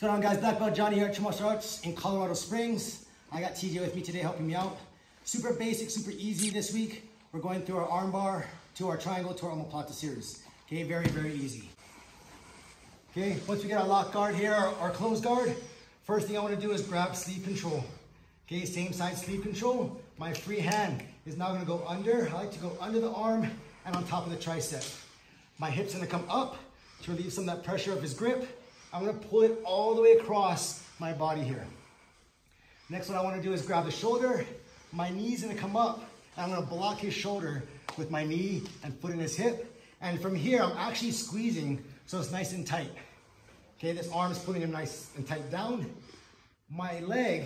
What's going on, guys? Black Belt Johnny here at True Martial Arts in Colorado Springs. I got TJ with me today helping me out. Super basic, super easy this week. We're going through our armbar to our triangle to our Omaplata series. Okay, very, very easy. Okay, once we get our lock guard here, our closed guard, first thing I want to do is grab sleeve control. Okay, same side sleeve control. My free hand is now going to go under. I like to go under the arm and on top of the tricep. My hip's going to come up to relieve some of that pressure of his grip. I'm going to pull it all the way across my body here. Next, what I want to do is grab the shoulder. My knee's going to come up, and I'm going to block his shoulder with my knee and foot in his hip. And from here, I'm actually squeezing so it's nice and tight. Okay, this arm is pulling him nice and tight down. My leg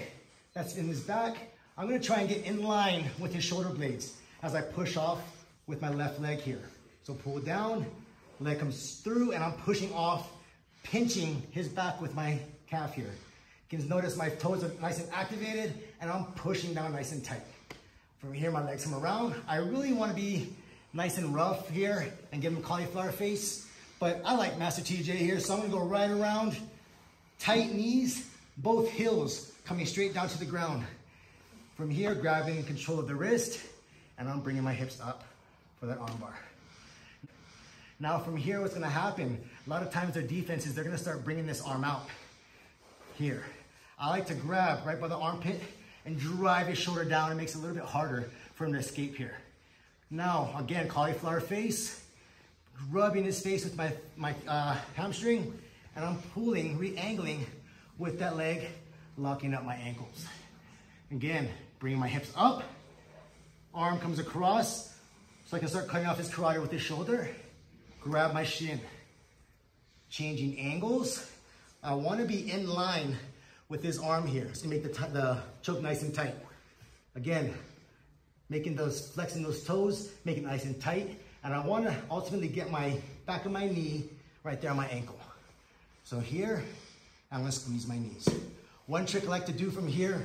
that's in his back, I'm going to try and get in line with his shoulder blades as I push off with my left leg here. So pull down, leg comes through, and I'm pushing off, pinching his back with my calf here. You can notice my toes are nice and activated, and I'm pushing down nice and tight. From here, my legs come around. I really want to be nice and rough here and give him cauliflower face, but I like Master TJ here, so I'm going to go right around, tight knees, both heels coming straight down to the ground. From here, grabbing control of the wrist, and I'm bringing my hips up for that armbar. Now from here, what's gonna happen, a lot of times their defense is they're gonna start bringing this arm out here. I like to grab right by the armpit and drive his shoulder down. It makes it a little bit harder for him to escape here. Now, again, cauliflower face, rubbing his face with my hamstring, and I'm pulling, re-angling with that leg, locking up my ankles. Again, bringing my hips up, arm comes across, so I can start cutting off his carotid with his shoulder. Grab my shin, changing angles. I want to be in line with his arm here, so make the choke nice and tight. Again, flexing those toes, make it nice and tight, and I want to ultimately get my back of my knee right there on my ankle. So here, I'm going to squeeze my knees. One trick I like to do from here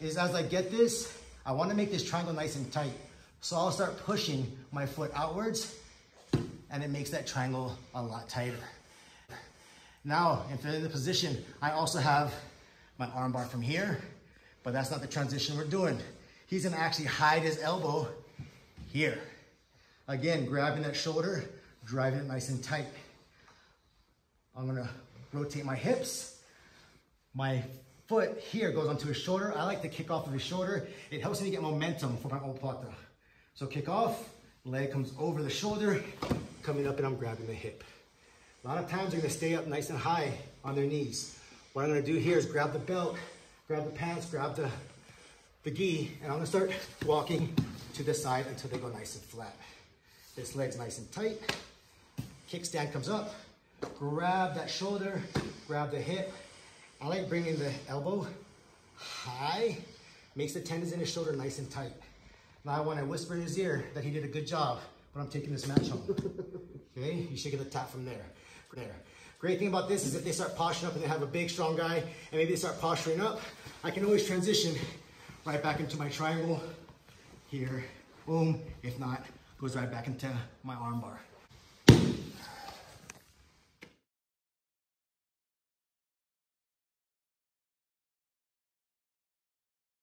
is as I get this, I want to make this triangle nice and tight. So I'll start pushing my foot outwards, and it makes that triangle a lot tighter. Now, if they're in the position, I also have my arm bar from here, but that's not the transition we're doing. He's gonna actually hide his elbow here. Again, grabbing that shoulder, driving it nice and tight. I'm gonna rotate my hips. My foot here goes onto his shoulder. I like to kick off of his shoulder. It helps me get momentum for my Omaplata. So kick off, leg comes over the shoulder, coming up, and I'm grabbing the hip. A lot of times they're gonna stay up nice and high on their knees. What I'm gonna do here is grab the belt, grab the pants, grab the gi, and I'm gonna start walking to the side until they go nice and flat. This leg's nice and tight. Kickstand comes up, grab that shoulder, grab the hip. I like bringing the elbow high, makes the tendons in his shoulder nice and tight. Now I want to whisper in his ear that he did a good job, but I'm taking this match home. Okay, you should get the tap from there. Great thing about this is if they start posturing up and they have a big, strong guy, and maybe they start posturing up, I can always transition right back into my triangle here. Boom. If not, goes right back into my arm bar.